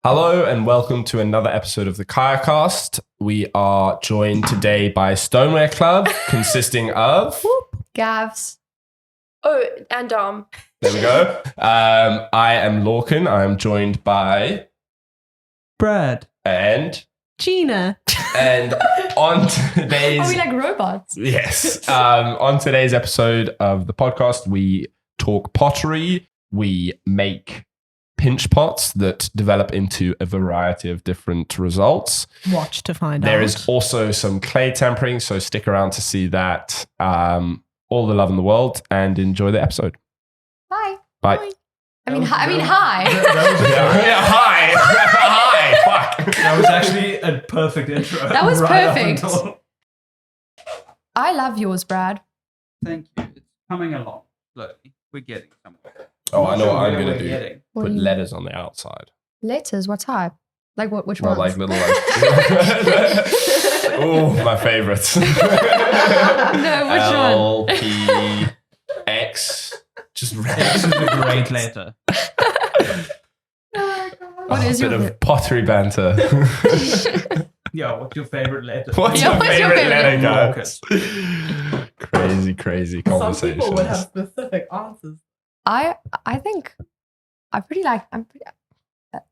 Hello and welcome to another episode of the CAYACast. We are joined today by Stoneware Club, consisting of... Gabs. Oh, and Dom. There we go. I am Lorcan. I am joined by... Brad. And... Gina. And on today's... Are we like robots? Yes. On today's episode of the podcast, we talk pottery. We make pinch pots that develop into a variety of different results. Watch to find out. There is also some clay tempering, so stick around to see that. All the love in the world and enjoy the episode. Bye. Bye. I mean, hi. Hi. Hi. Fuck. That was actually a perfect intro. That was perfect. Until... I love yours, Brad. Thank you. It's coming along slowly. We're getting somewhere. Oh, I know what I'm Where going to we're do. getting. Put letters on the outside. Letters, what type? Like what? Which Well, ones? like little oh, my favorites. No, which L, one? P, X. Just This is a great letter. What is bit your of pottery banter. Yeah, what's your favorite letter? What's Yeah, your what's your favorite letter, favorite? guys? Crazy Some conversations. people would have specific answers. I think I'm pretty.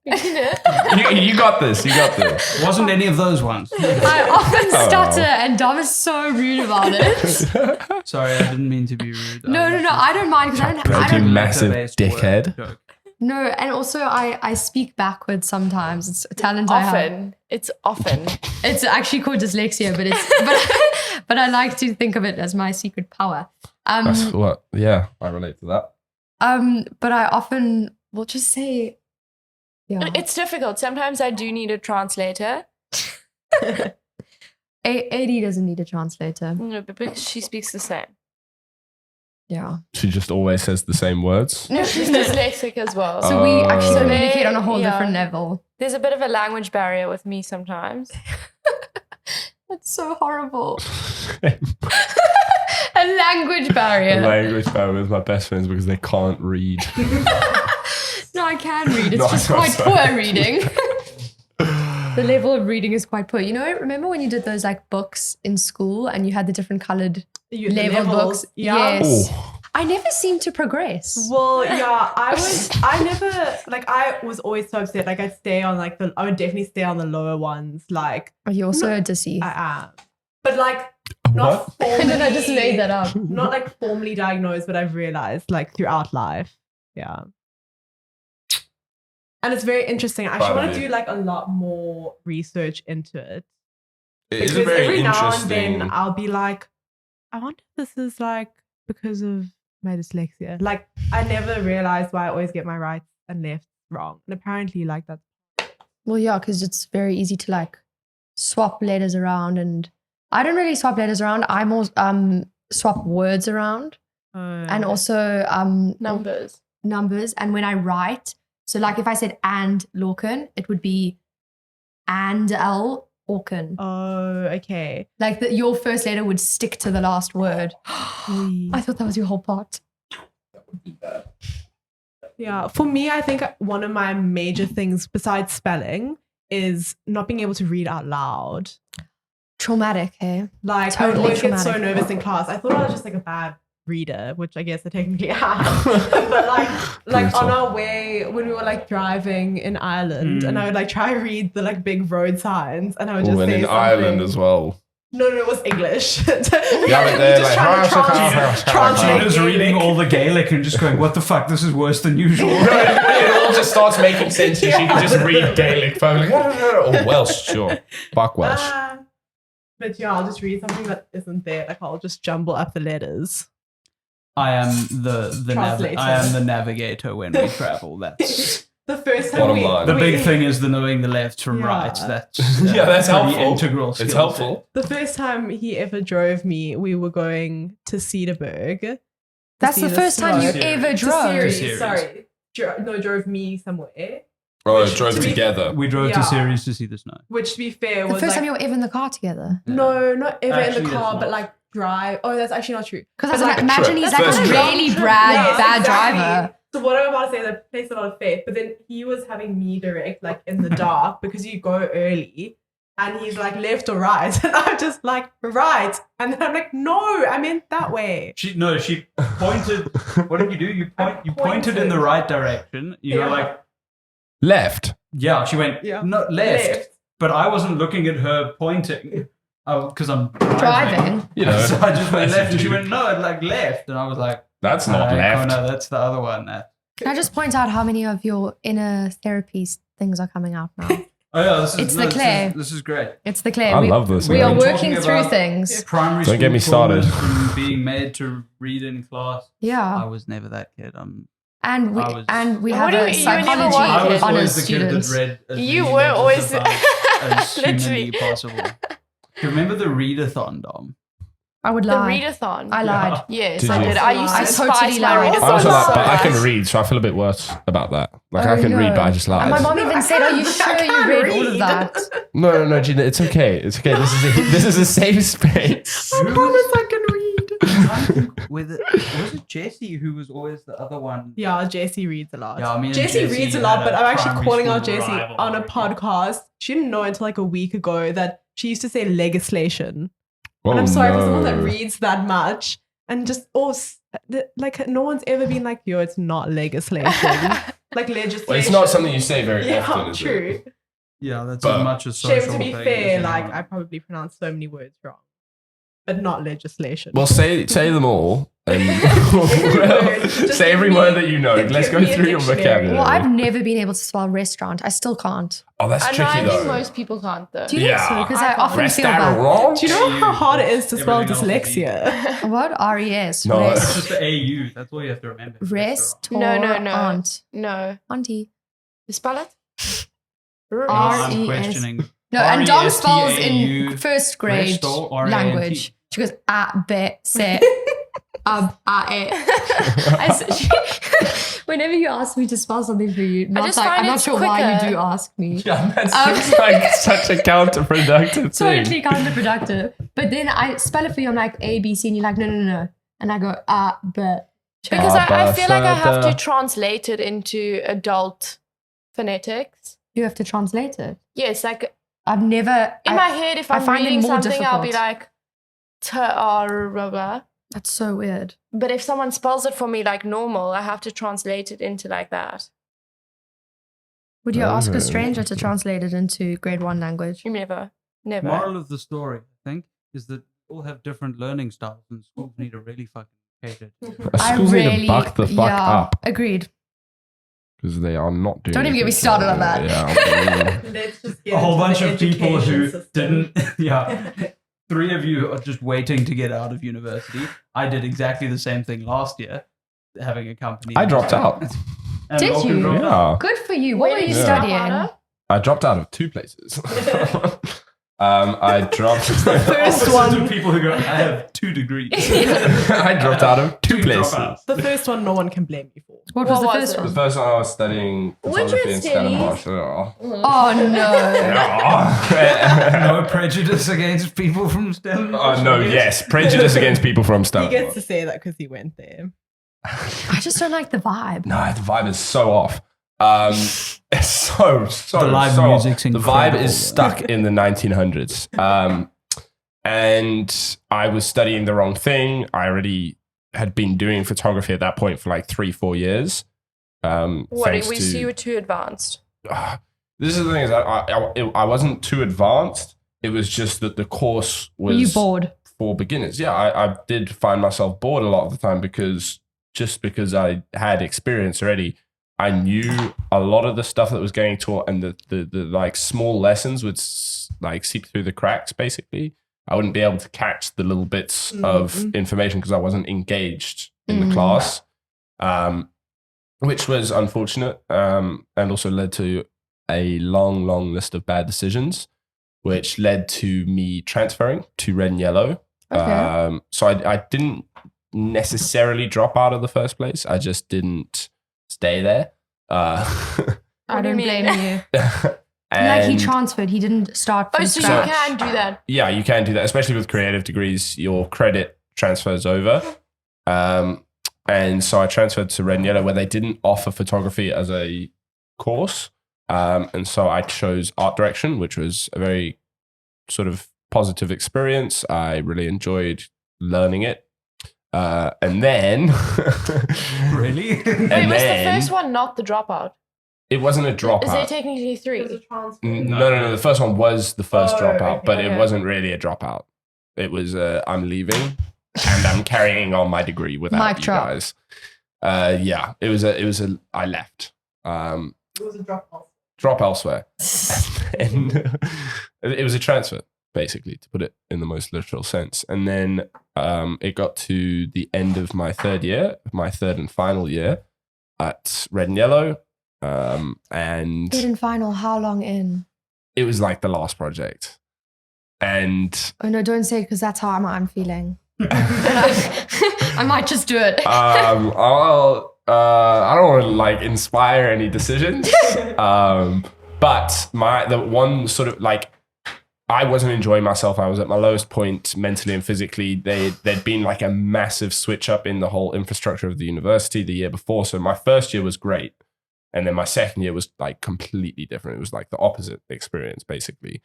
You got this. You got this. Wasn't any of those ones. I often stutter, and Dom is so rude about it. Sorry, I didn't mean to be rude. No, I don't mind because I don't. Like I you don't massive dickhead. Joke. no, and also I speak backwards sometimes. It's a talent I have. Often. It's often. It's actually called dyslexia, but I like to think of it as my secret power. That's what. Yeah, I relate to that. But I often will just say, yeah. It's difficult. Sometimes I do need a translator. AD doesn't need a translator. No, but because she speaks the same. Yeah. She just always says the same words. No, she's dyslexic as well. So we actually Oh. communicate on a whole Yeah. different level. There's a bit of a language barrier with me sometimes. That's so horrible. A language barrier. Language barrier with my best friends because they can't read. No, I can read. It's No, just I'm quite sorry. poor reading. The level of reading is quite poor. You know, remember when you did those like books in school and you had the different colored The level levels, books? yeah. Yes. Oh, I never seemed to progress. Well, yeah, I was always so upset. Like I would definitely stay on the lower ones. Like Are you also a dissy? I am. But like what? not formally, And then I just made that up. not like formally diagnosed, but I've realized like throughout life. Yeah. And it's very interesting. I actually Proud of want to you. do like a lot more research into it. It is Because very every now and interesting. then I'll be like, I wonder if this is like because of my dyslexia. Like I never realized why I always get my rights and lefts wrong. And apparently like that's Well, yeah, because it's very easy to like swap letters around, and I don't really swap letters around. I more swap words around, and also Numbers. numbers. And when I write, so like if I said and Lorcan, it would be and L Orcan. Oh, okay. Like your first letter would stick to the last word. I thought that was your whole part. Yeah. For me, I think one of my major things besides spelling is not being able to read out loud. Traumatic, hey? Like I Totally would always get so traumatic. nervous in class. I thought I was just like a bad reader, which I guess I technically am. But like on our way when we were like driving in Ireland, and I would like try to read the like big road signs, and I would just Oh, and say in something. Ireland as well. No, it was English. Yeah, but they're Just like, trying to translate Gina's reading all the Gaelic and just going, what the fuck, this is worse than usual. it all just starts making sense. You can just read Gaelic, like, or Welsh, sure. Fuck Welsh. But yeah, I'll just read something that isn't there. Like I'll just jumble up the letters. I am the Translator. navigator when we travel. That's The first time Bottom line. the big thing is the knowing the left from right. That's Yeah, that's pretty helpful. Integral. It's skill helpful. The first time he ever drove me, we were going to Cedarburg. That's the first time you Series. ever To drove. Series. Sorry. Drove me somewhere. Oh, Which, drove to be- together. We drove Yeah. to Ceres to see the snow. Which, to be fair, The was first like, time you were ever in the car together. no, not ever in Actually, the car, that's but not. like drive. Oh, that's actually not true. Because But, like, imagine trip. he's like First a trip. really Yes, bad exactly. driver. So what I'm about to say is I place a lot of faith, but then he was having me direct like in the dark because you go early and he's like left or right and I'm just like right and then I'm like no, I meant that way. She pointed. What did you do? You pointed in the right direction. You were like Left. yeah. She went no left. Left. But I wasn't looking at her pointing because I'm Driving. You know. So I just went left and she went no, like left, and I was like That's not left. No, that's the other one. Can I just point out how many of your inner therapy things are coming out now? Oh yeah, this is great. It's the clay. I love this. We man. are We've been working talking through about things. Primary Don't school get me started. traumas from being made to read in class. I Yeah. was never that kid. And we I was- have What do a you never psychology wanted? I was honors always the kid student. that read as You many were letters always- as humanly Literally. possible. Do you remember the readathon, Dom? I would The lie. readathon. I lied. Yes, Did I you? did. I used to I totally spice my lied. readathon I also like, so but I can much. read, so I feel a bit worse about that. Like Oh, I can read, no. but I just And my lied. mom even said, "Are you sure you can't read all of read." that?" No, Gina, it's okay. It's okay. This is a safe space. I promise I can read. Was it Jesse who was always the other one? Yeah, Jessie reads a lot. Yeah, me and Jessie Jessie reads a had lot, a but I'm actually primary calling school out Jessie rivalry. on a podcast. She didn't know until like a week ago that she used to say legislation. And I'm sorry for someone that reads that much and just like no one's ever been like, yo, it's not legislation. Like legislation. Well, it's not something you say very often, Yeah, is true. it? Yeah, that's But- as much a social Shame to be thing fair, as like anyone. I probably pronounced so many words wrong. But not legislation. Well, say them all, and Just say every give me- word that you know. Let's give go me a through your dictionary. vocabulary. Well, I've never been able to spell restaurant. I still can't. Oh, that's I know. tricky I think though. most people can't though. Do you think so? Yeah. Because I I often feel bad. Restaurant? Do you know how hard it is to spell Everything else is easy. dyslexia? What? R-E-S. No. It's Rest. just the AU. That's all you have to remember. Rest. No. Aunt. No. Auntie. You spell it? R- I'm R-E-S. questioning. No, and Dom R-E-S-T-A-U, spells in first grade rest or R-A-N-T. language. She goes, be, se, Whenever you ask me to spell something for you, not just like, find I'm not it's sure why quicker. you do ask me. Yeah, that seems like such a counterproductive thing. Totally counterproductive. But then I spell it for you, I'm like A, B, C, and you're like, no. And I go, B. Because I feel like I have to Abasada. translate it into adult phonetics. You have to translate it. Yes, like I've never. in my head, if I I'm find it reading more something, I'll be difficult. like, blah, blah. That's so weird. But if someone spells it for me like normal, I have to translate it into like that. Would you ask Okay. a stranger to translate it into grade 1 language? You never. Moral of the story, I think, is that all have different learning styles and schools need to really fucking cater to. Schools need to buck the fuck yeah, up Agreed. because they are not doing. Don't even a get me good started job. on that. Yeah. Let's just get A whole into bunch the of people who education system. didn't. Yeah. 3 of you are just waiting to get out of university. I did exactly the same thing last year, having a company. I dropped out. And Did Malcolm you? dropped out. Yeah, Good for you. What Where were did you Yeah. studying? I dropped out of 2 places. I dropped. First Opposite one. to people who go, I have 2 degrees. I dropped out of 2 Two places. dropouts. The first one, no one can blame you for. What was What the was first it? The one? first one I was studying Would photography you in study? Stellenbosch. Yeah. Oh no. Yeah. No prejudice against people from Stellenbosch. Oh no! Yes, prejudice against people from He gets Stellenbosch. to say that because he went there. I just don't like the vibe. No, the vibe is so off. It's so The live so music's off. The vibe incredible, is though. stuck in the 1900s. And I was studying the wrong thing. I already had been doing photography at that point for like 3-4 years. What? Thanks We to, see you were too advanced. this is the thing is I wasn't too advanced. It was just that the course Were was you bored? for beginners. Yeah, I did find myself bored a lot of the time because I had experience already. I knew a lot of the stuff that was getting taught, and the like small lessons would like seep through the cracks. Basically, I wouldn't be able to catch the little bits of information because I wasn't engaged in the class, which was unfortunate, and also led to a long list of bad decisions, which led to me transferring to red and yellow. Okay. So I didn't necessarily drop out of the first place. I just didn't stay there. I What do you don't mean? blame you. and Like he transferred. He didn't start Oh, from so scratch. you can do that. yeah, you can do that, especially with creative degrees. Your credit transfers over. And so I transferred to Red and Yellow, where they didn't offer photography as a course. And so I chose art direction, which was a very sort of positive experience. I really enjoyed learning it. And then Really? and Wait, was the then first one not the dropout? it wasn't a dropout. Is there technically There's a three? transfer. No. The first one was the first Oh, dropout, okay, but okay. it wasn't really a dropout. It was I'm leaving and I'm carrying on my degree without Mic you drop. guys. Yeah, it was a I left. It was a drop off. Drop elsewhere. And it was a transfer, basically, to put it in the most literal sense. And then it got to the end of my third and final year at Red and Yellow. And Third and final, how long in? it was like the last project. And Oh no, don't say it because that's how I'm feeling. I might just do it. I don't want to like inspire any decisions. But the one sort of like, I wasn't enjoying myself. I was at my lowest point mentally and physically. There'd been like a massive switch up in the whole infrastructure of the university the year before. So my first year was great. And then my second year was like completely different. It was like the opposite experience, basically.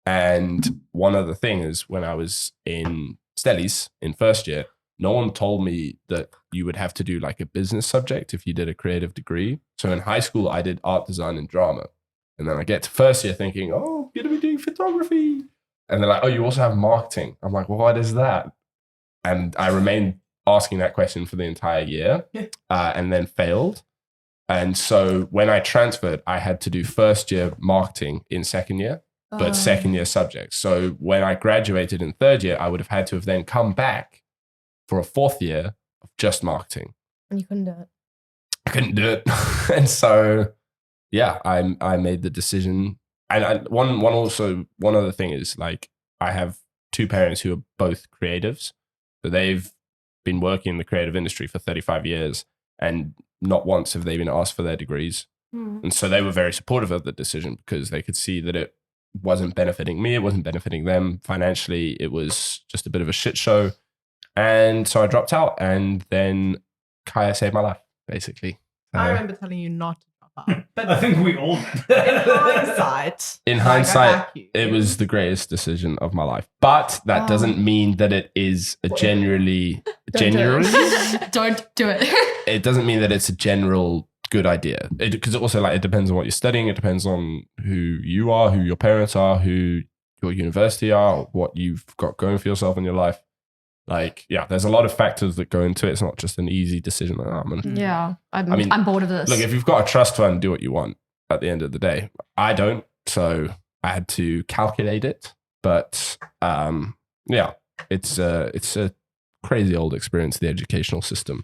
And one other thing is when I was in Stellies in first year, no one told me that you would have to do like a business subject if you did a creative degree. So in high school, I did art design and drama. And then I get to first year thinking, oh, I'm going to be doing photography. And they're like, oh, you also have marketing. I'm like, well, what is that? And I remained asking that question for the entire year and then failed. And so when I transferred, I had to do first year marketing in second year, but second year subjects. So when I graduated in third year, I would have had to have then come back for a fourth year of just marketing. And you couldn't do it. I couldn't do it. And so, yeah, I made the decision. And one other thing is like, I have two parents who are both creatives. So they've been working in the creative industry for 35 years and not once have they been asked for their degrees. And so they were very supportive of the decision because they could see that it wasn't benefiting me. It wasn't benefiting them financially. It was just a bit of a shit show. And so I dropped out and then Kaya saved my life, basically. I remember telling you not to drop out. But I think we all in hindsight, In like, I hindsight, back you. it was the greatest decision of my life. But that doesn't mean that it is a generally Don't do it. it doesn't mean that it's a general good idea. Because also like it depends on what you're studying. It depends on who you are, who your parents are, who your university are, what you've got going for yourself in your life. Like, yeah, there's a lot of factors that go into it. It's not just an easy decision. Like, oh, man. Yeah, I mean, I'm bored of this. Look, if you've got a trust fund, do what you want at the end of the day. I don't, so I had to calculate it. But yeah, it's a crazy old experience, the educational system.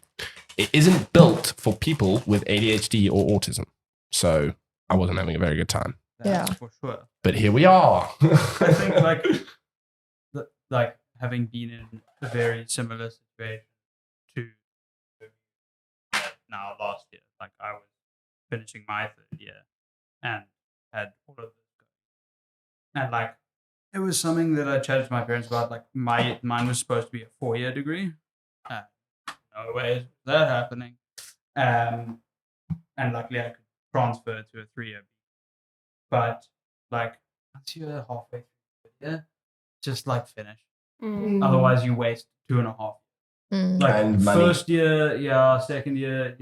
It isn't built for people with ADHD or autism. So I wasn't having a very good time. That's Yeah. for sure. But here we are. I think like having been in a very similar situation to now last year, like I was finishing my third year and had all of this going. And like it was something that I chatted to my parents about. Like mine was supposed to be a 4-year degree. No way is that happening. And luckily I could transfer to a 3-year. But like once you're halfway through the year, just like finish. Otherwise you waste 2.5. Like And money. first year, yeah, second year,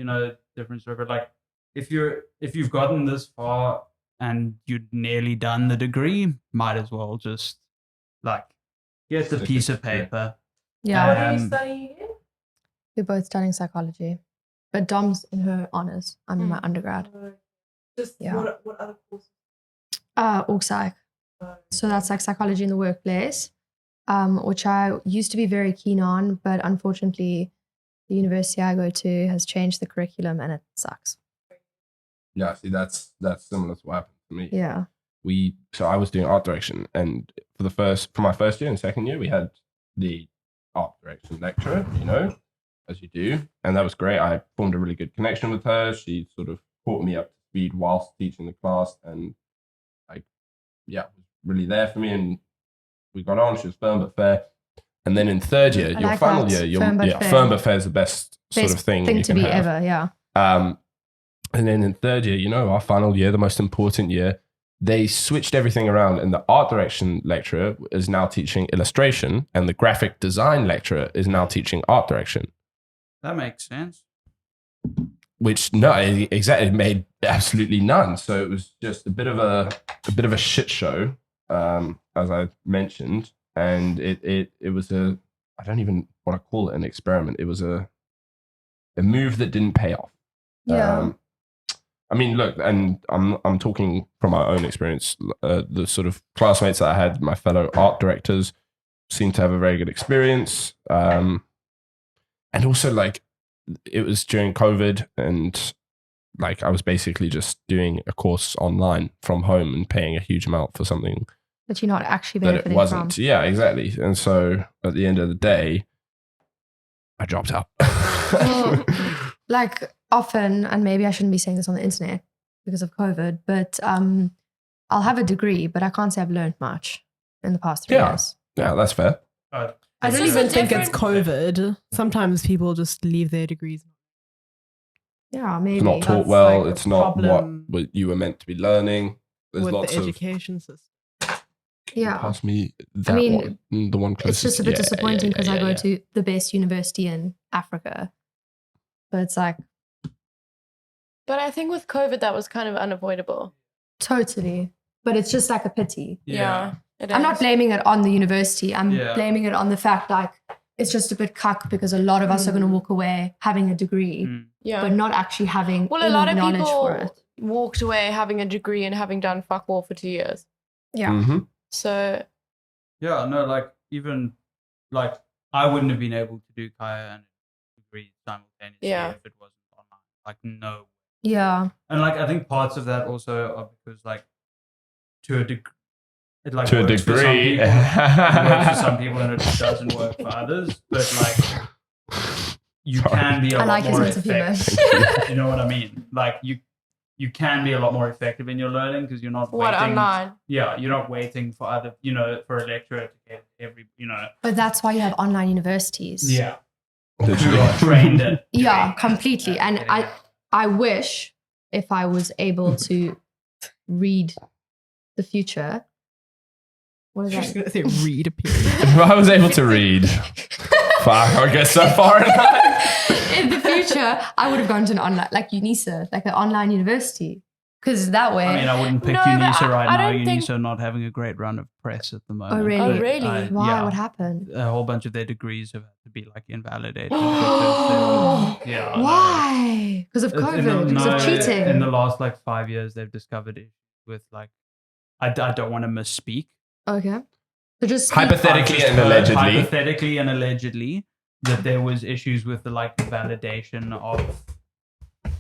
different story. But like if you've gotten this far and you'd nearly done the degree, might as well just like get the piece of paper. yeah, What are you studying again? we're both studying psychology, but Dom's in her honors. I'm in my undergrad. Just Yeah. what other courses? Org psych. So that's like psychology in the workplace, which I used to be very keen on, but unfortunately, the university I go to has changed the curriculum and it sucks. Yeah, see, that's similar to what happened to me. Yeah. So I was doing art direction, and for my first year and second year, we had the art direction lecturer, as you do, and that was great. I formed a really good connection with her. She sort of brought me up to speed whilst teaching the class, and was really there for me, and we got on. She was firm but fair. And then in third year, I your like final that. year, your Firm but fair. firm but fair is the best sort of thing you to can be have. ever, yeah. And then in third year, our final year, the most important year, they switched everything around, and the art direction lecturer is now teaching illustration, and the graphic design lecturer is now teaching art direction. That makes sense. Which exactly made absolutely none. So it was just a bit of a shit show, as I mentioned, and it was I don't even want to call it an experiment. It was a move that didn't pay off. Yeah. I mean, look, and I'm talking from my own experience. The sort of classmates that I had, my fellow art directors, seemed to have a very good experience. And also, like, it was during COVID, and like I was basically just doing a course online from home and paying a huge amount for something That you're not actually that it benefiting wasn't. from. Yeah, exactly. And so at the end of the day, I dropped out. Well, like often, and maybe I shouldn't be saying this on the internet because of COVID, but I'll have a degree, but I can't say I've learned much in the past 3 years. Yeah, that's fair. I don't It's even just a think it's different- COVID. Sometimes people just leave their degrees. Yeah, maybe. It's not taught That's well. like a It's not problem what you were meant to be learning. There's with lots the of. education system. Yeah. Pass me that mean, one. The one It's closest. just a bit disappointing because I go yeah. to the best university in Africa. But it's like, But I think with COVID, that was kind of unavoidable. totally. But it's just like a pity. Yeah. It I'm not is. blaming it on the university. I'm Yeah. blaming it on the fact like it's just a bit cuck because a lot of us are going to walk away having a degree, Yeah. but not actually having Well, a any lot of knowledge for people it. walked away having a degree and having done fuck all for 2 years. Yeah. Mm-hmm. So Yeah, no, like even like I wouldn't have been able to do Kaya and degree simultaneously Yeah. if it wasn't online. Like no. Yeah. And like I think parts of that also are because like to a degree it like To a works for some degree. people. It works for some people and it doesn't work for others. But like you Sorry. can be a I lot like his more sense of humor. effective. You know what I mean? Like you can be a lot more effective in your learning because you're not what waiting. online? Yeah, you're not waiting for other, for a lecturer to get every, But that's why you have online universities. yeah, who are trained at. Yeah, completely. And getting it. I wish if I was able to read the future. What is I was that? going to say read a period. If I was able to read, fuck, I guess so far in life. In the future, I would have gone to an online, like UNISA, like an online university. Because that way. I mean, I wouldn't pick No, but UNISA right I now. don't think- UNISA not having a great run of press at the moment. really? Oh, But really? why? Yeah, What happened? a whole bunch of their degrees have had to be like invalidated. Oh, Yeah. I know. why? Because of It's in COVID, the- because of no, cheating. In the last like 5 years, they've discovered it with like, I don't want to misspeak. Okay. So just Hypothetically I've just and heard allegedly. hypothetically and allegedly, that there was issues with the like validation of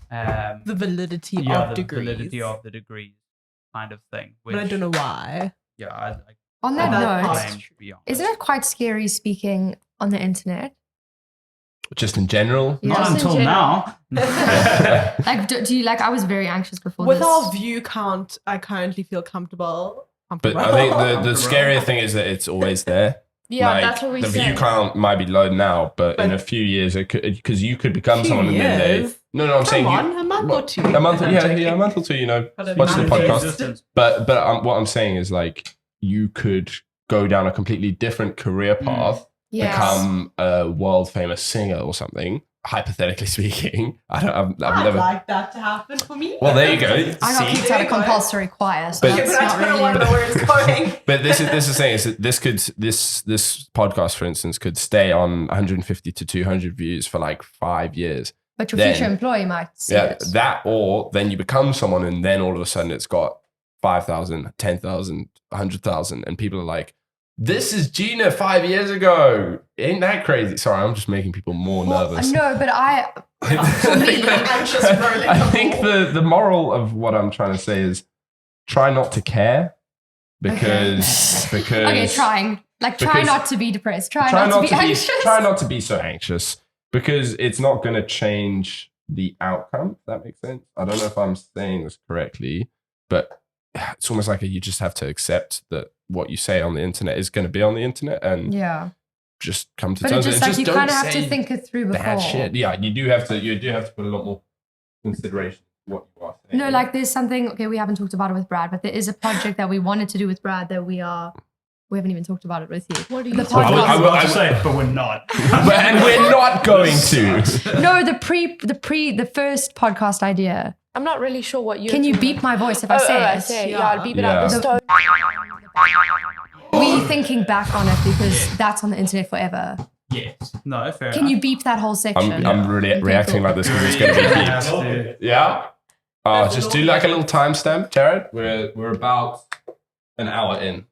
The validity yeah, of the degrees. validity of the degrees kind of thing. But I don't know why. Yeah, on that that note, part. claim to be honest. isn't it quite scary speaking on the internet? Just in general. Yeah. Not Just in until general. now. Like, do you like? I was very anxious before With this. our view count, I currently feel comfortable. But I think the scarier thing is that it's always there. Yeah, Like, that's what we the said. view count might be low now, but in But- a few years, it could, because you could become Few someone and then they. years? No, I'm saying Come you. on, a month or two. A month, I'm yeah, joking. a month or two. But a watch the month podcast. Existence. But what I'm saying is like you could go down a completely different career path, Yes. become a world famous singer or something. Hypothetically speaking, I've I'd never. like that to happen for me. Well, there you go. I got See? kicked out of compulsory choir, so But- Yeah, that's but not I don't want to really. know where it's going. But this is the thing is that this podcast, for instance, could stay on 150 to 200 views for like 5 years. But your Then- future employee might see Yeah, it. that or then you become someone and then all of a sudden it's got 5,000, 10,000, 100,000 and people are like, this is Gina 5 years ago. Ain't that crazy? Sorry, I'm just making people more nervous. No, but For me, anxious rolling I the think ball. the moral of what I'm trying to say is try not to care because okay, try because- not to be depressed. Try not to be anxious. Try not to be so anxious because it's not going to change the outcome. If that makes sense. I don't know if I'm saying this correctly, but it's almost like you just have to accept that what you say on the internet is going to be on the internet, and Yeah. just come to But terms it's with just it. like you kind of have to think it through before. Bad shit. Yeah, you do have to put a lot more consideration to what you are saying. No, like there's something, okay, we haven't talked about it with Brad, but there is a project that we wanted to do with Brad that we haven't even talked about it with you. What are you talking about? I will say, but we're not. And we're not going to. No, the first podcast idea. I'm not really sure what you. Can you beep my voice if I say it? Yeah, I'll beep it out. Yeah. The We thinking back on it because that's on the internet forever. Yes. No, fair Can enough. you beep that whole section? I'm really reacting like this because it's going to be beeped. Yeah. Just do like a little timestamp, Jared. We're about an hour in.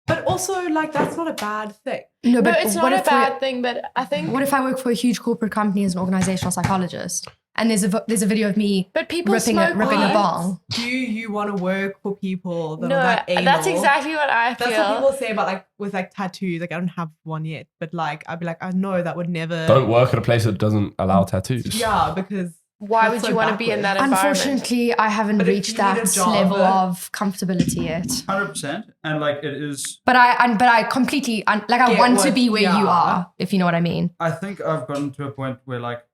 But also, like, that's not a bad thing. No, but it's what not a if bad thing, but I think. What if I work for a huge corporate company as an organizational psychologist, and there's a video of me But people ripping a smoke bong? Do you want to work for people that No, are that anal? that's exactly what I feel. That's what people say about, like, with, like, tattoos. Like, I don't have one yet. But, like, I'd be like, I know that would never... Don't work at a place that doesn't allow tattoos. Yeah, because... Why that's would you want to be in that backwards. environment? Unfortunately, I haven't But if reached you need a that job, level of comfortability yet. 100%. And like it is, But I completely I Get want to what- be where you yeah. are, if you know what I mean. I think I've gotten to a point where like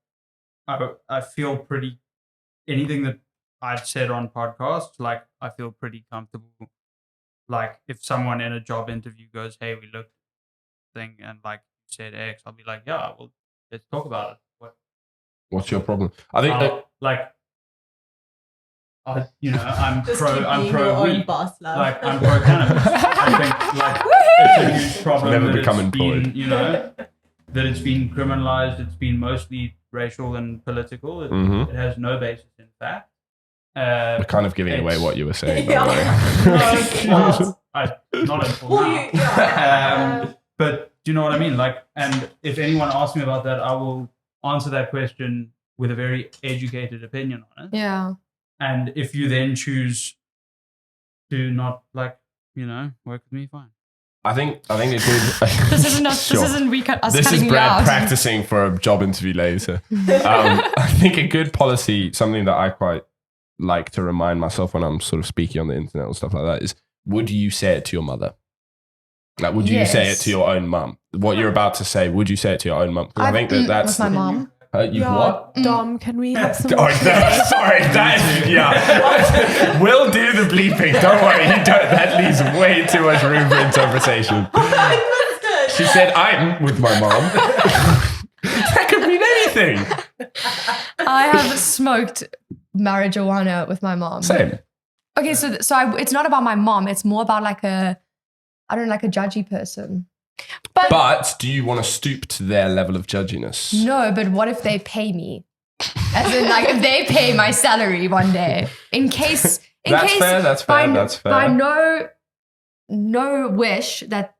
I feel pretty, anything that I've said on podcasts, like I feel pretty comfortable. Like if someone in a job interview goes, hey, we looked at thing and like said X, I'll be like, yeah, well, let's talk about it. What's your problem? I think that I'm Just pro. keep I'm being pro your own weed. boss, love. Like I'm pro cannabis. I think like it's a huge problem. Never that become it's employed. been, that it's been criminalized. It's been mostly racial and political. It, Mhm. it has no basis in fact. we're kind of giving away it's- what you were saying. By Yeah. the way. Not until Well, now. yeah. But do you know what I mean? Like, and if anyone asks me about that, I will answer that question with a very educated opinion on it. Yeah. And if you then choose to not work with me, fine. I think it could. This isn't us. Sure. This isn't us This is cutting you Brad out. practicing for a job interview later. I think a good policy, something that I quite like to remind myself when I'm sort of speaking on the internet and stuff like that, is would you say it to your mother? Like, would you say it Yes. to your own mum? What you're about to say, would you say it to your own mum? 'Cause I think that's with my mom. you what? Dom, can we have some Oh, more no, sorry, yeah. We'll do the bleeping. Don't worry, that leaves way too much room for interpretation. She said, I'm with my mom. That could mean anything. I have smoked marijuana with my mom. Same. Okay, so it's not about my mom. It's more about like a judgy person. But do you want to stoop to their level of judginess? No, but what if they pay me? As in, like, if they pay my salary one day, in case, That's fair, that's fair, that's fair. By no wish that.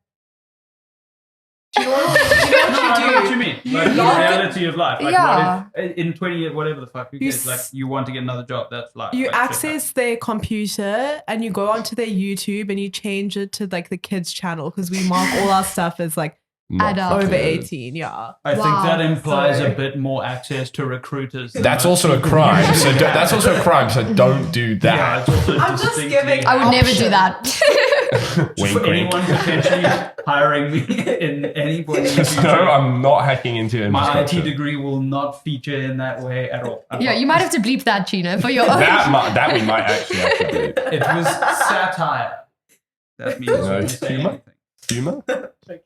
Do you know what I know what you mean. Like the love reality of life. Like Yeah. what if in 20 years, whatever the fuck, who You cares? Like you want to get another job, that's life. You Like, shit access their computer and you go onto their YouTube and you change it to like the kids channel because we mark all our stuff as like Not Adult. fucking- over 18. Yeah. I think Wow. that implies Sorry. a bit more access to recruiters. than That's most also a people crime. use. So that's also a crime. So don't do Yeah, that. it's also I'm just distinctly- giving- I would never do Option. that. Wink, For wink. anyone potentially hiring me in any point in the Just future, no, I'm not hacking into my IT infrastructure. degree will not feature in that way at all. Yeah, you might have to bleep that, Gina, for your own. That we might actually have to do. It was satire. That means No, you say humor? anything. Humor?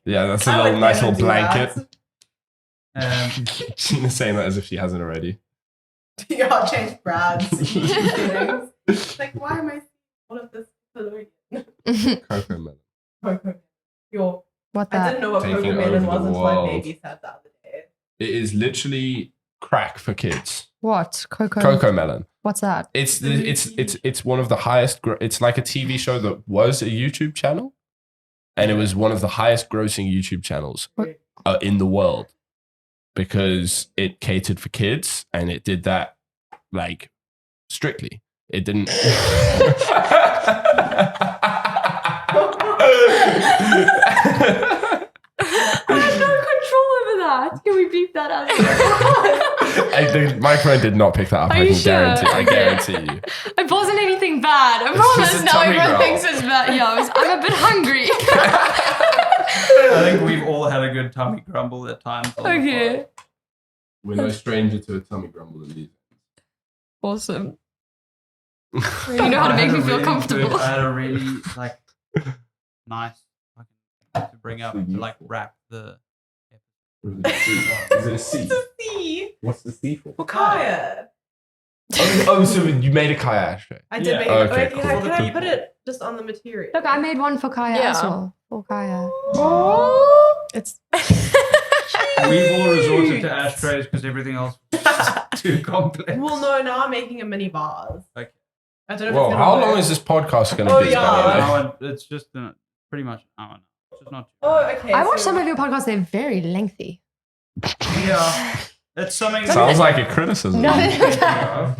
Yeah, that's a I little like nice little energy blanket. lads. Gina's saying that as if she hasn't already. Yeah, I'll change Brad's feelings. Like, why am I seeing all of this Halloween? Cocoa melon. Cocoa. Yo, What I that? didn't know what Taking cocoa melon over was the until my world. baby said the other day. It is literally crack for kids. What? Cocoa melon. What's that? It's one of the highest. It's like a TV show that was a YouTube channel, and it was one of the highest grossing YouTube channels in the world because it catered for kids and it did that like strictly. It didn't. I have no control over that. Can we beep that out? The microphone did not pick that up. Are I you can sure? guarantee. I guarantee you. It wasn't anything bad. I It's just promise. a Now tummy everyone growl. thinks it's bad. Yeah, I'm a bit hungry. I think we've all had a good tummy grumble at times. on the Okay. We're no stranger to a tummy grumble in these. Awesome. You pod. know how to I make had me a feel really comfortable. good- I had a really nice fucking thing to bring up to wrap the. Is it a C? C. What's the C for? For Kaya. Oh, so you made a kayak ashtray. I did Yeah. make Okay, it. cool. Can I put it just on the material? Look, I made one for Kaya Yeah. as well. For Kaya. It's We've all resorted to ashtrays because everything else was too complex. well, no. Now I'm making a mini vase. Okay. I don't know. If Whoa, it's gonna how work. long is this podcast going to Oh, be? yeah. by the way? Hour, it's just pretty much an hour now. It's just not. Oh, okay. I watched so- some of your podcasts. They're very lengthy. Yeah, it's something. Sounds like a criticism. Not Yeah.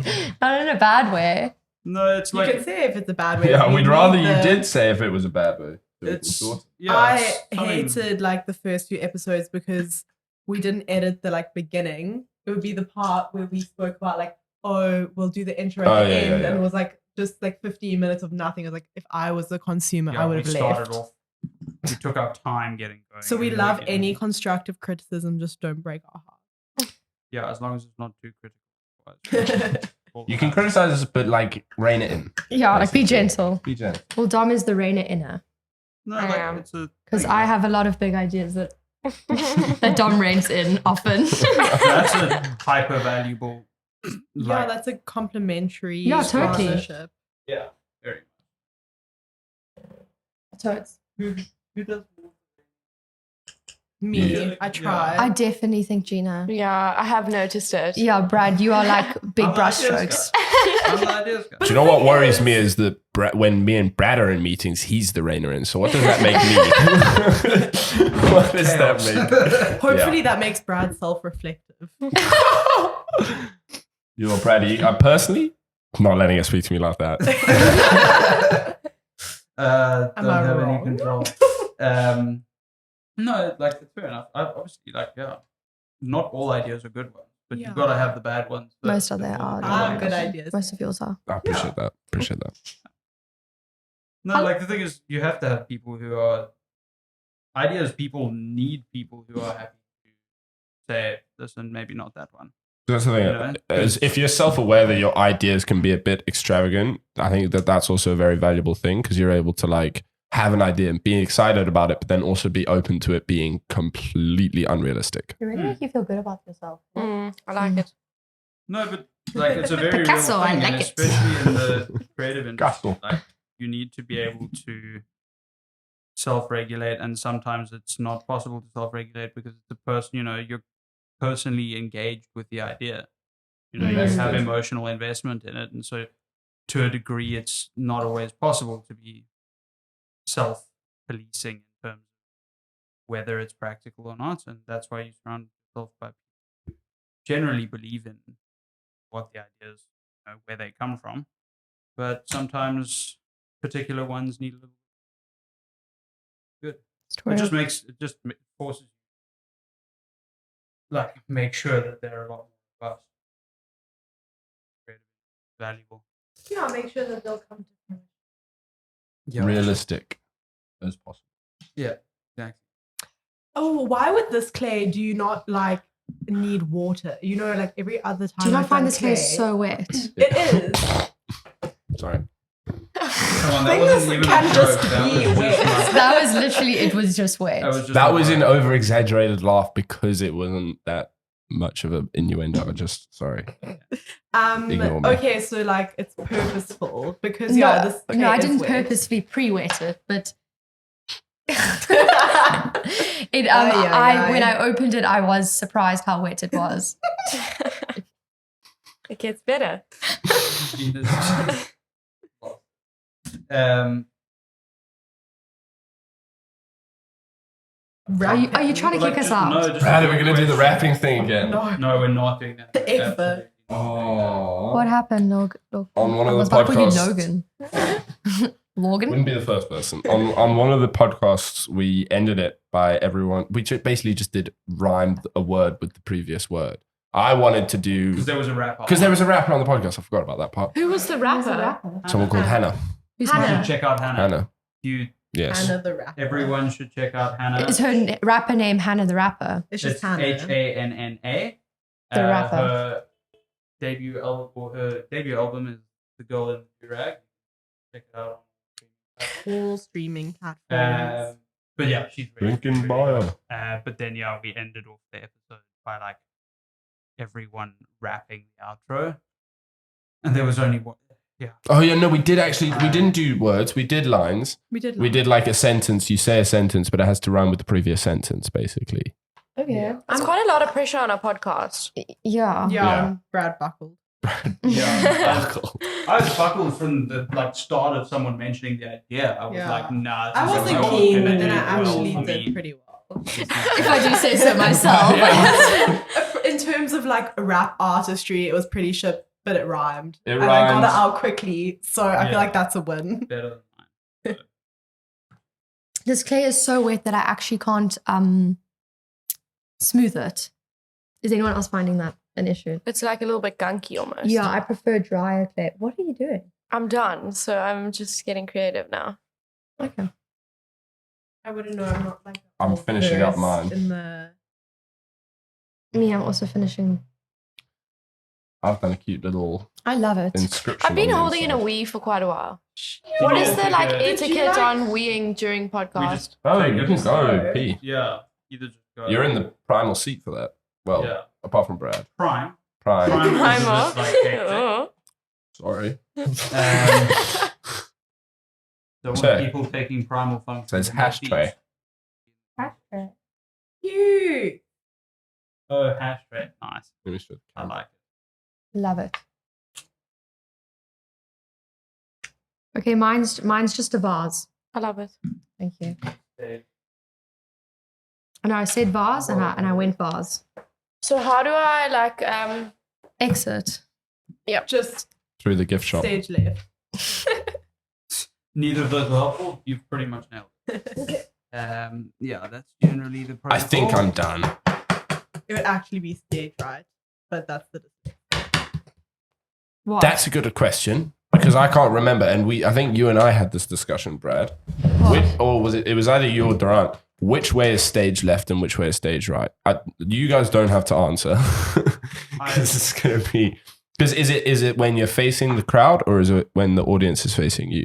in a bad way. No, it's You like can say if it's a bad way. Yeah, You we'd rather need you the- did say if it was a bad way. it's. Yeah, I it's something- hated like the first few episodes because we didn't edit the like beginning. It would be the part where we spoke about like, oh, we'll do the intro at Oh, the yeah, end, yeah, and yeah. it was like just like 15 minutes of nothing. It was like if I was the consumer, Yeah, I would we have started left. off. We took our time getting going. So we and love making- any constructive criticism. Just don't break our Yeah, as long as it's not too heart. critical. You can criticize us, but like rein it in. Yeah, like be gentle. Be gentle. Well, Dom is the reiner inner No, I am. it's a because thing. I have a lot of big ideas that that Dom reins in often. That's a hyper valuable. Yeah, that's a complimentary Yeah, totally. partnership. yeah, very. Totes. Who does? Me, Yeah. I try. I definitely think Gina. Yeah, I have noticed it. Yeah, Brad, you are like big I'm the ideas brushstrokes. guy. I'm the ideas guy. Do you know what worries me is that when me and Brad are in meetings, he's the reiner in. So what does that make me? What does that make? Hopefully that makes Brad self-reflective. You're Brad. Personally, not letting us speak to me like that. Am Don't I have wrong? any control. No, like it's fair enough. I obviously not all ideas are good ones, but Yeah. you've got to have the bad ones. Most of them are. I have good ideas. Most of yours are. I appreciate that. Appreciate that. No, like the thing is, you have to have people who are ideas. People need people who are happy to say this and maybe not that one. That's the thing. You know? Is if you're self-aware that your ideas can be a bit extravagant, I think that's also a very valuable thing because you're able to like have an idea and be excited about it, but then also be open to it being completely unrealistic. You really make you feel good about yourself. I like it. No, but like it's a very Picasso, real I thing, like and it. especially in the creative industry. Picasso. Like you need to be able to self-regulate, and sometimes it's not possible to self-regulate because it's a person. You're personally engaged with the idea. You have emotional investment in it, and so to a degree, it's not always possible to be self-policing in terms of whether it's practical or not, and that's why you surround yourself by people who generally believe in what the ideas, where they come from, but sometimes particular ones need a little. Good. It just forces you, like, make sure that they're a lot more robust, creative, valuable. Yeah, make sure that they'll come to fruition. Yeah. Realistic as possible. Yeah, exactly. Oh, why with this clay do you not like need water? Like every other time. Do you not I've find done this place so wet? It is. Sorry. Come on, that Things wasn't even can a just joke. That be was wet. just like, That was literally, it was just wet. That was an over-exaggerated laugh because it wasn't that much of an innuendo. Sorry. Ignore me. Okay, so like it's purposeful because No, this no, I clay is didn't wet. purposely pre-wet it, but it. Aye. When I opened it, I was surprised how wet it was. It gets better. Are you trying to kick us out? Brad, are we going to do the rapping thing again? No, we're not doing that. The effort. Absolutely not. Oh. What happened, Logan? On one of I was the about to call you podcasts. Logan. Logan? Wouldn't be the first person. On one of the podcasts, we ended it by everyone. We basically just did rhyme a word with the previous word. I wanted to do Because there was a rapper. because there was a rapper on the podcast. I forgot about that part. Who was the rapper? Someone called Hannah. Who's You Hannah? should check out Hannah. Hannah. You Yes. Hannah the rapper. Everyone should check out Hannah. Is her rapper name Hannah the Rapper? It's just It's Hannah. Hanna. The rapper. Her debut album is The Girl in the Rag. Check it out. All streaming platforms. But yeah, she's really Drinking really bio. good. But then yeah, we ended off the episode by like everyone rapping the outro, and there was only one. Yeah. Oh yeah, no, we didn't do words. We did lines. We did. We did like a sentence. You say a sentence, but it has to rhyme with the previous sentence, basically. Okay. Yeah. It's quite a lot of pressure on a podcast. Yeah. Yeah. Brad buckled. Yeah, I was buckled from the like start of someone mentioning the idea. I was Yeah. like, nah. I this wasn't isn't keen, gonna but then do I actually well for did me. pretty well. If I do say so myself. In terms of like rap artistry, it was pretty shit, but it rhymed. It and I got rhymed. it out quickly, so I Yeah. feel like that's a win. Better than mine. This clay is so wet that I actually can't smooth it. Is anyone else finding that an issue? It's like a little bit gunky almost. Yeah, I prefer drier clay. What are you doing? I'm done, so I'm just getting creative now. Okay. I wouldn't know. I'm not like. I'm finishing up mine. In the Me, I'm also finishing. I've done a cute little I love it. inscription. I've been on the holding in a inside. wee for quite a while. Did What you is the take like a- Did you etiquette like- on weeing during We podcast? just Oh, take you a- can go pee. Yeah, either just go. You're in the primal seat for that. Well, Yeah. apart from Brad. prime. Prime. Prime. I'm is off. just, like, hectic. Oh. Sorry. Don't So- want people taking primal functions. So it's in their ashtray. feet. cute. Oh, ashtray. Nice. Let me show the I camera. like it. Love it. Okay, mine's just a vase. I love it. Thank you. Okay. I know I said vase and I went vase. So how do I like Exit. Just Through the gift shop. stage left. Neither of those were helpful. You've pretty much nailed it. Yeah, that's generally the protocol. I think I'm done. It would actually be stage right, but that's the. What? That's a good question because I can't remember. And I think you and I had this discussion, Brad. Or was it? It was either you or Durant. Which way is stage left and which way is stage right? You guys don't have to answer because it's going to be. Because is it when you're facing the crowd or is it when the audience is facing you?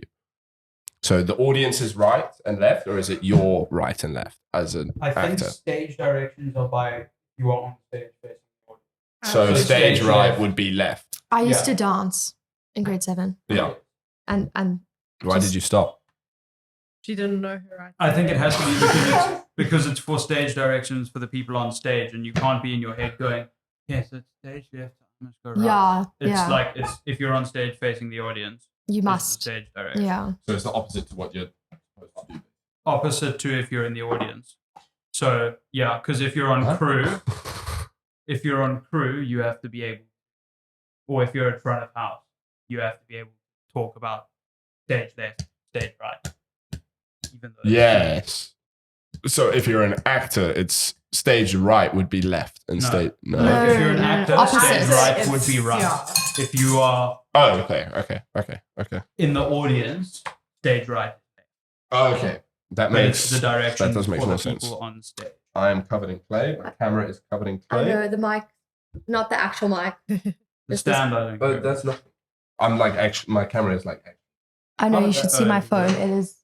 So the audience is right and left, or is it your right and left as an I think actor? stage directions are by you are on stage facing the audience. So So stage stage right left. would be left. I used Yeah. to dance in grade 7. Yeah. And Why did you stop? She didn't know her right. I think it has to be because it's for stage directions for the people on stage, and you can't be in your head going, "Yes, it's stage left. I must go right." yeah, It's yeah. like it's if you're on stage facing the audience, you it's the must. stage direction. Yeah. So it's the opposite to what you're supposed to do. Opposite to if you're in the audience. So yeah, because if you're on crew, you have to be able, or if you're at front of house, you have to be able to talk about stage left, stage right. Even though Yes. So if you're an actor, it's stage right would be left and No. stage no. No. if you're an actor, Opposite. stage right It's- would be right. yeah. If you are Oh, okay. in the audience, stage right. Oh, okay. That But makes it's the direction that does make for more the sense. people on stage. I am covered in clay. My camera is covered in I clay. know the mic, not the actual mic. The This- stand, I think. But that's not. I'm like actually. My camera is like. I know Oh, you should see my yeah. phone. It is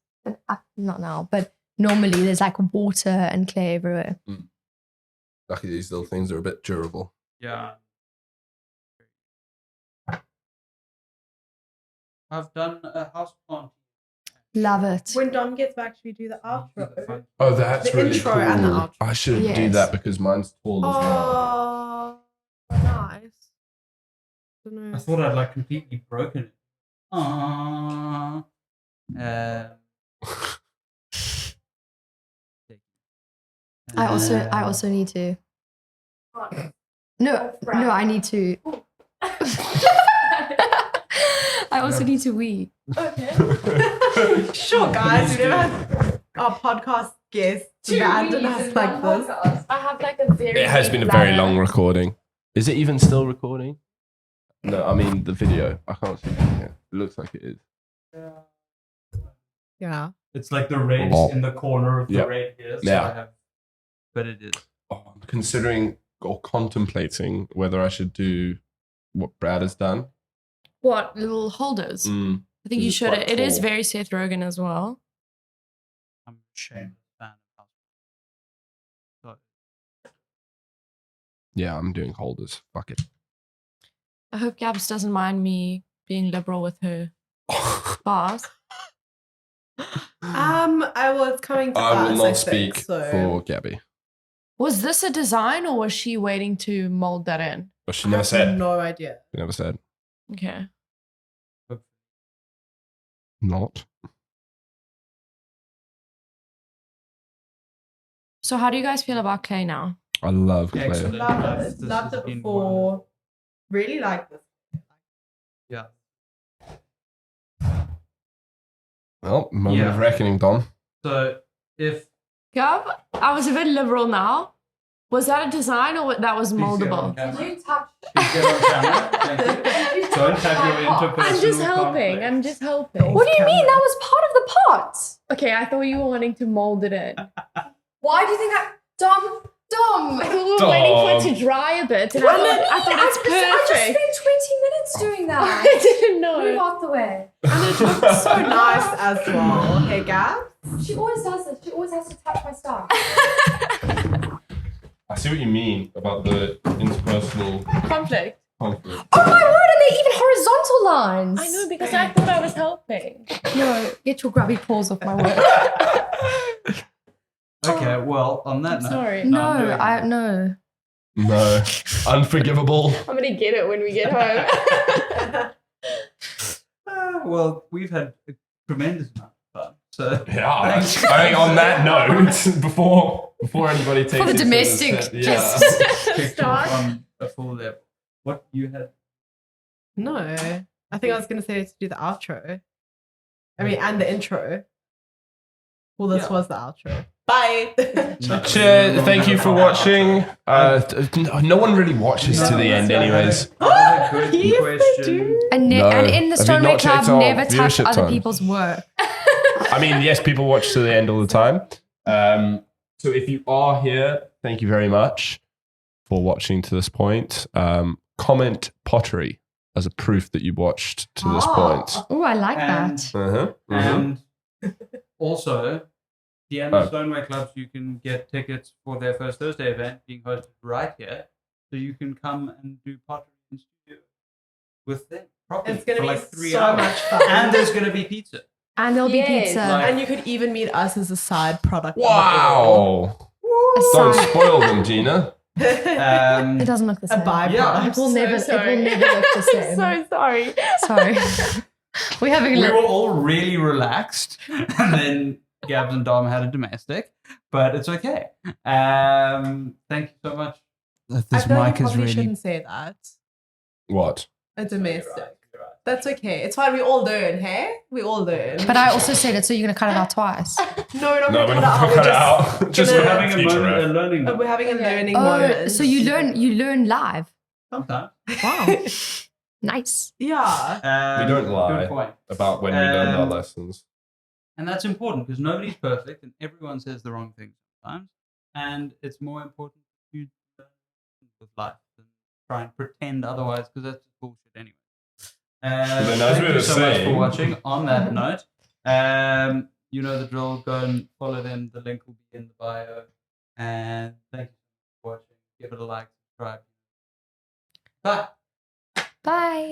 not now, but normally there's like water and clay everywhere. Lucky these little things are a bit durable. Yeah. I've done a house plant. Love it. When Dom gets back, should we do the outro? Oh, that's The really intro cool. and the outro. I should do Yes. that because mine's tall as well. Oh, nice. Dunno. I thought I'd like completely broken it. Aww. I also need to. No, I need to. I also need to wee. Sure, guys. We never had our podcast guest abandon us like this. I have like a very. It has big been a very bladder. long recording. Is it even still recording? No, I mean the video. I can't see it. It looks like it is. Yeah. It's like the red in the corner of the red here. So Yeah. I have, but it is. Oh, I'm considering or contemplating whether I should do what Brad has done. What, little holders? Mm. I think you It's should. quite It is tall. very Seth Rogen as well. I'm ashamed fan of house. So, Yeah, I'm doing holders. Fuck it. I hope Gabs doesn't mind me being liberal with her bars. I was coming to I will us, not I speak think, so. for Gabby. Was this a design or was she waiting to mold that in? But she I never have said. no idea. She never said. Okay. Not. So how do you guys feel about clay now? I love clay. Excellent. Loved This it. Loved has it been before. Really liked this. Yeah. Well, moment Yeah. of reckoning, Dom. So if Gab, I was a bit liberal now. Was that a design or that was moldable? Please touch? get on camera. Thank you. Don't have your interpersonal I'm just helping. conflict. I'm just helping. What do you mean? That was part of the pot. Okay, I thought you were wanting to mold it in. Why do you think I... Dom! I thought we were waiting for it to dry a bit. And I thought it's I just perfect. spent 20 minutes doing that. I didn't Move know. out the way. And it looks so nice as well. Hey, Gab? She always does this. She always has to touch my stuff. I see what you mean about the interpersonal Conflict. conflict. Oh my word, and they're even horizontal lines. I know because I thought I was helping. No, get your grubby paws off my work. Okay, well, on that note. Sorry. No, I'm doing I it. no. No. Unforgivable. I'm gonna get it when we get home. Well, we've had a tremendous amount of fun. So Yeah. I think on that note, before anybody takes For the it to domestic, set, just kicked off on a full level. What you had? No. I think I was going to say to do the outro. I mean, and the intro. Well, this Yeah. was the outro. Bye. Cheers. Thank you for watching. No one really watches to the end, anyways. Another good Yes, they question. do. and, No. and in the Have you Stoneware not Club, checked our never touch viewership other times? people's work. I mean, yes, people watch to the end all the time. So if you are here, thank you very much for watching to this point. Comment pottery as a proof that you watched to this point. Oh, I like And- that. Uh-huh. And also, the end of Oh. Stoneware Clubs, you can get tickets for their First Thursday event being hosted right here. So you can come and do pottery in studio with them properly It's going for to be like 3 so hours. much fun. And there's going to be pizza. And there'll be Yes. pizza. Like- And you could even meet us as a side product. of it Wow. all. Don't Aside- spoil them, Gina. It doesn't look the A same. byproduct. Yeah. It will never. It sorry. will never look the same. So sorry. Sorry. We're having a We were little. all really relaxed. And then Gabs and Dom had a domestic. But it's okay. Thank you so much. I This feel like mic you is probably really... shouldn't say that. What? A domestic. That's okay. It's fine. We all learn, hey? We all learn. But I also said it, so you're gonna cut it out twice. No, we're not No, going we're to not cut going it to cut it out. out. Just gonna- for having a future moment, a ref. learning We're moment. having a Okay. learning Oh, moment. so you learn live. Sometimes. Wow, nice. Yeah. We don't lie. Good point. About when we learned our Um, lessons. And that's important because nobody's perfect and everyone says the wrong thing sometimes. And it's more important to learn with life than try and pretend otherwise because that's just bullshit anyway. then as Thank we you were so much for saying- watching. On that note, you know the drill. Go and follow them. The link will be in the bio. And thank you for watching. Give it a like, subscribe. Bye. Bye.